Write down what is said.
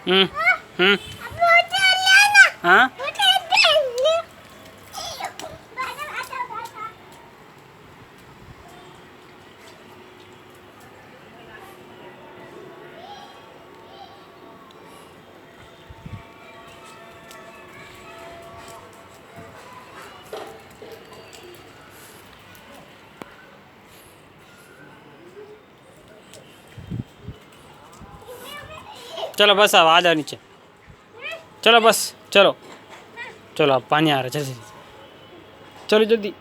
हम्म, हम्म, हाँ चलो बस अब आ जाओ नीचे। चलो बस चलो चलो अब पानी आ रहा है, चलो चलो जल्दी।